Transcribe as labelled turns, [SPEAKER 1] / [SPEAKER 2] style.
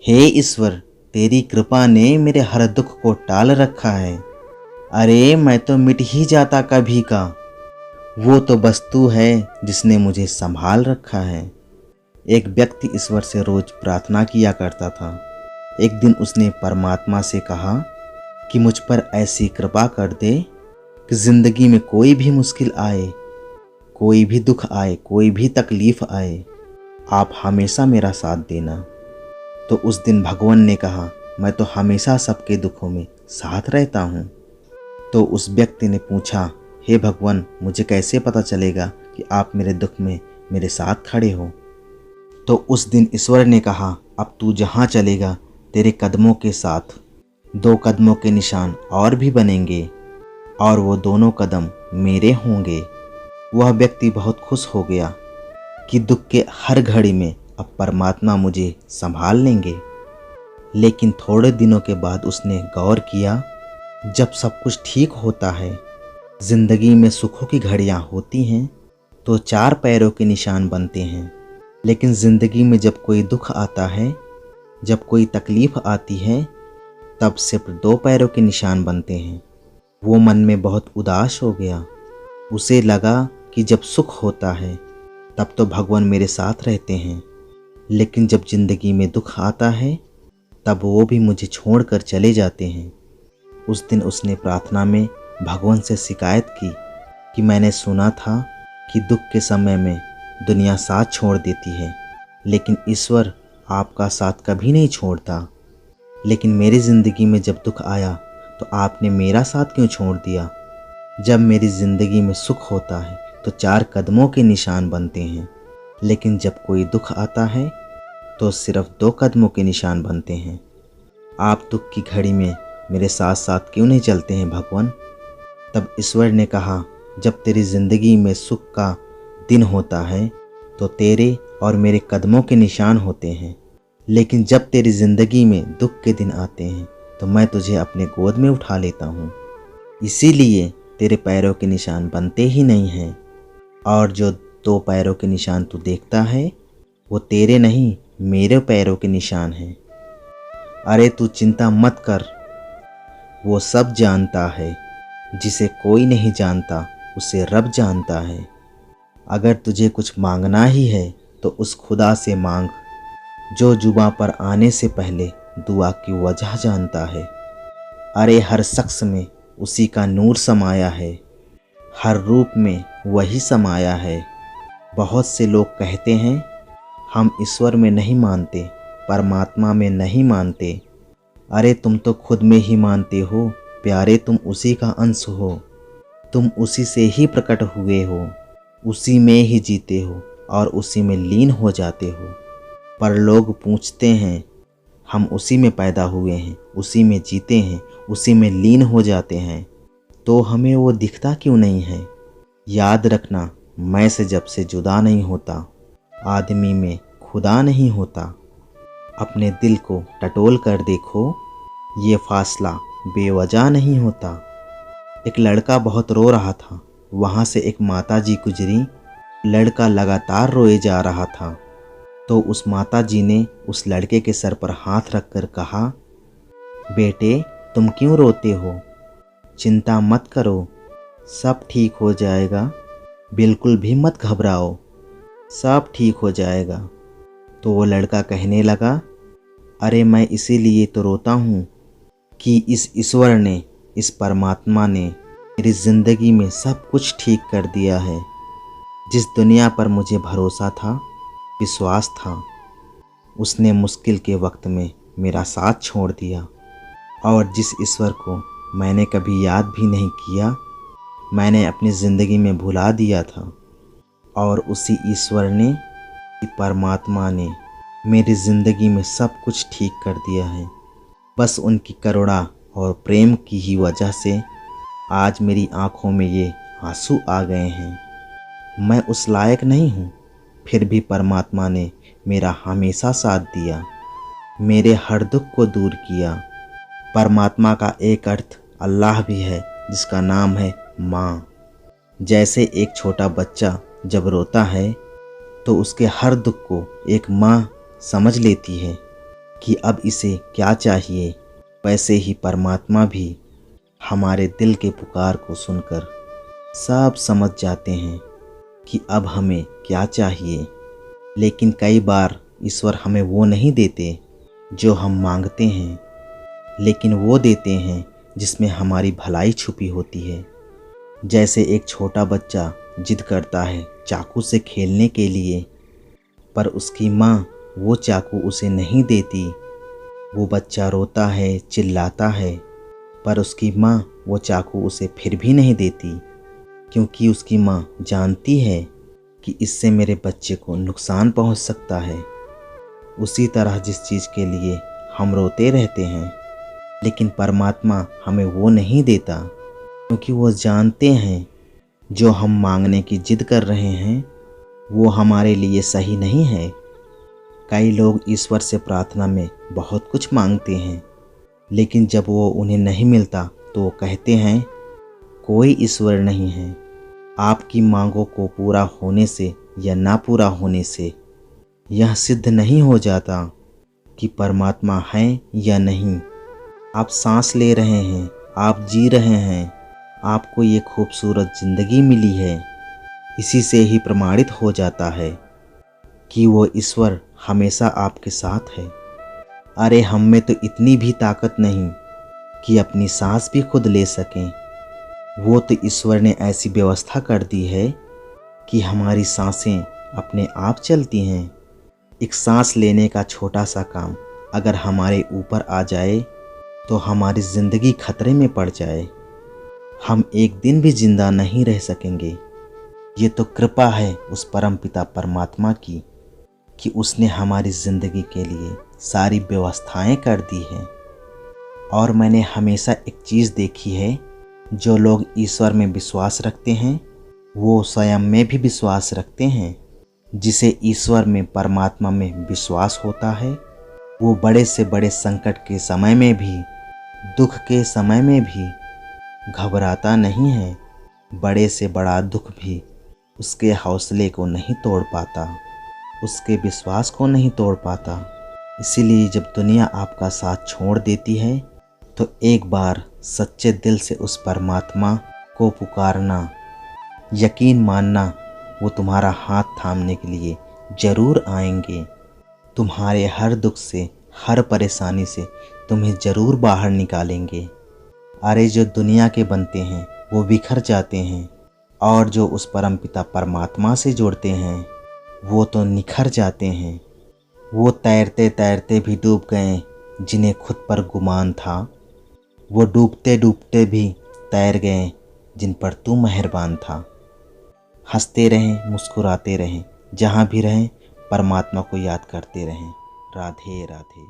[SPEAKER 1] हे ईश्वर, तेरी कृपा ने मेरे हर दुख को टाल रखा है। अरे मैं तो मिट ही जाता कभी का। वो तो वस्तु है जिसने मुझे संभाल रखा है। एक व्यक्ति ईश्वर से रोज प्रार्थना किया करता था। एक दिन उसने परमात्मा से कहा कि मुझ पर ऐसी कृपा कर दे कि जिंदगी में कोई भी मुश्किल आए, कोई भी दुख आए, कोई भी तकलीफ आए, आप हमेशा मेरा साथ देना। तो उस दिन भगवान ने कहा, मैं तो हमेशा सबके दुखों में साथ रहता हूँ। तो उस व्यक्ति ने पूछा, हे भगवान, मुझे कैसे पता चलेगा कि आप मेरे दुख में मेरे साथ खड़े हो? तो उस दिन ईश्वर ने कहा, अब तू जहाँ चलेगा तेरे कदमों के साथ 2 कदमों के निशान और भी बनेंगे, और वो दोनों कदम मेरे होंगे। वह व्यक्ति बहुत खुश हो गया कि दुख के हर घड़ी में अब परमात्मा मुझे संभाल लेंगे। लेकिन थोड़े दिनों के बाद उसने गौर किया, जब सब कुछ ठीक होता है, जिंदगी में सुखों की घड़ियां होती हैं, तो 4 पैरों के निशान बनते हैं। लेकिन जिंदगी में जब कोई दुख आता है, जब कोई तकलीफ आती है, तब सिर्फ 2 पैरों के निशान बनते हैं। वो मन में बहुत उदास हो गया। उसे लगा कि जब सुख होता है तब तो भगवान मेरे साथ रहते हैं, लेकिन जब जिंदगी में दुख आता है तब वो भी मुझे छोड़कर चले जाते हैं। उस दिन उसने प्रार्थना में भगवान से शिकायत की कि मैंने सुना था कि दुख के समय में दुनिया साथ छोड़ देती है, लेकिन ईश्वर आपका साथ कभी नहीं छोड़ता। लेकिन मेरी ज़िंदगी में जब दुख आया तो आपने मेरा साथ क्यों छोड़ दिया? जब मेरी ज़िंदगी में सुख होता है तो 4 कदमों के निशान बनते हैं, लेकिन जब कोई दुख आता है तो सिर्फ 2 कदमों के निशान बनते हैं। आप दुख की घड़ी में मेरे साथ साथ क्यों नहीं चलते हैं भगवान? तब ईश्वर ने कहा, जब तेरी ज़िंदगी में सुख का दिन होता है तो तेरे और मेरे कदमों के निशान होते हैं, लेकिन जब तेरी ज़िंदगी में दुख के दिन आते हैं तो मैं तुझे अपने गोद में उठा लेता हूँ। इसीलिए तेरे पैरों के निशान बनते ही नहीं हैं, और जो 2 पैरों के निशान तू देखता है वो तेरे नहीं, मेरे पैरों के निशान हैं। अरे तू चिंता मत कर, वो सब जानता है। जिसे कोई नहीं जानता उसे रब जानता है। अगर तुझे कुछ मांगना ही है तो उस खुदा से मांग, जो जुबां पर आने से पहले दुआ की वजह जानता है। अरे हर शख्स में उसी का नूर समाया है, हर रूप में वही समाया है। बहुत से लोग कहते हैं हम ईश्वर में नहीं मानते, परमात्मा में नहीं मानते। अरे तुम तो खुद में ही मानते हो प्यारे, तुम उसी का अंश हो, तुम उसी से ही प्रकट हुए हो, उसी में ही जीते हो और उसी में लीन हो जाते हो। पर लोग पूछते हैं हम उसी में पैदा हुए हैं, उसी में जीते हैं, उसी में लीन हो जाते हैं, तो हमें वो दिखता क्यों नहीं है? याद रखना, मैं से जब से जुदा नहीं होता, आदमी में खुदा नहीं होता। अपने दिल को टटोल कर देखो, ये फासला बेवजह नहीं होता। एक लड़का बहुत रो रहा था, वहाँ से एक माताजी गुजरी। लड़का लगातार रोए जा रहा था, तो उस माताजी ने उस लड़के के सर पर हाथ रखकर कहा, बेटे तुम क्यों रोते हो? चिंता मत करो, सब ठीक हो जाएगा, बिल्कुल भी मत घबराओ, सब ठीक हो जाएगा। तो वो लड़का कहने लगा, अरे मैं इसीलिए तो रोता हूँ कि इस ईश्वर ने, इस परमात्मा ने मेरी ज़िंदगी में सब कुछ ठीक कर दिया है। जिस दुनिया पर मुझे भरोसा था, विश्वास था, उसने मुश्किल के वक्त में मेरा साथ छोड़ दिया। और जिस ईश्वर को मैंने कभी याद भी नहीं किया, मैंने अपनी ज़िंदगी में भुला दिया था, और उसी ईश्वर ने, परमात्मा ने मेरी ज़िंदगी में सब कुछ ठीक कर दिया है। बस उनकी करुणा और प्रेम की ही वजह से आज मेरी आंखों में ये आंसू आ गए हैं। मैं उस लायक नहीं हूँ, फिर भी परमात्मा ने मेरा हमेशा साथ दिया, मेरे हर दुख को दूर किया। परमात्मा का एक अर्थ अल्लाह भी है, जिसका नाम है माँ। जैसे एक छोटा बच्चा जब रोता है तो उसके हर दुख को एक माँ समझ लेती है कि अब इसे क्या चाहिए, वैसे ही परमात्मा भी हमारे दिल के पुकार को सुनकर सब समझ जाते हैं कि अब हमें क्या चाहिए। लेकिन कई बार ईश्वर हमें वो नहीं देते जो हम मांगते हैं, लेकिन वो देते हैं जिसमें हमारी भलाई छुपी होती है। जैसे एक छोटा बच्चा जिद करता है चाकू से खेलने के लिए, पर उसकी माँ वो चाकू उसे नहीं देती। वो बच्चा रोता है, चिल्लाता है, पर उसकी माँ वो चाकू उसे फिर भी नहीं देती, क्योंकि उसकी माँ जानती है कि इससे मेरे बच्चे को नुकसान पहुँच सकता है। उसी तरह जिस चीज़ के लिए हम रोते रहते हैं, लेकिन परमात्मा हमें वो नहीं देता, क्योंकि वो जानते हैं जो हम मांगने की जिद कर रहे हैं वो हमारे लिए सही नहीं है। कई लोग ईश्वर से प्रार्थना में बहुत कुछ मांगते हैं, लेकिन जब वो उन्हें नहीं मिलता तो वो कहते हैं कोई ईश्वर नहीं है। आपकी मांगों को पूरा होने से या ना पूरा होने से यह सिद्ध नहीं हो जाता कि परमात्मा है या नहीं। आप सांस ले रहे हैं, आप जी रहे हैं, आपको ये खूबसूरत ज़िंदगी मिली है, इसी से ही प्रमाणित हो जाता है कि वो ईश्वर हमेशा आपके साथ है। अरे हम में तो इतनी भी ताकत नहीं कि अपनी सांस भी खुद ले सकें। वो तो ईश्वर ने ऐसी व्यवस्था कर दी है कि हमारी सांसें अपने आप चलती हैं। एक सांस लेने का छोटा सा काम अगर हमारे ऊपर आ जाए तो हमारी ज़िंदगी खतरे में पड़ जाए, हम एक दिन भी जिंदा नहीं रह सकेंगे। ये तो कृपा है उस परमपिता परमात्मा की कि उसने हमारी ज़िंदगी के लिए सारी व्यवस्थाएं कर दी हैं। और मैंने हमेशा एक चीज़ देखी है, जो लोग ईश्वर में विश्वास रखते हैं वो स्वयं में भी विश्वास रखते हैं। जिसे ईश्वर में, परमात्मा में विश्वास होता है, वो बड़े से बड़े संकट के समय में भी, दुख के समय में भी घबराता नहीं है। बड़े से बड़ा दुख भी उसके हौसले को नहीं तोड़ पाता, उसके विश्वास को नहीं तोड़ पाता। इसीलिए जब दुनिया आपका साथ छोड़ देती है तो एक बार सच्चे दिल से उस परमात्मा को पुकारना, यकीन मानना वो तुम्हारा हाथ थामने के लिए ज़रूर आएंगे। तुम्हारे हर दुख से, हर परेशानी से तुम्हें ज़रूर बाहर निकालेंगे। अरे जो दुनिया के बनते हैं वो बिखर जाते हैं, और जो उस परमपिता परमात्मा से जुड़ते हैं वो तो निखर जाते हैं। वो तैरते तैरते भी डूब गए जिन्हें खुद पर गुमान था, वो डूबते डूबते भी तैर गए जिन पर तू मेहरबान था। हंसते रहें, मुस्कुराते रहें, जहाँ भी रहें परमात्मा को याद करते रहें। राधे राधे।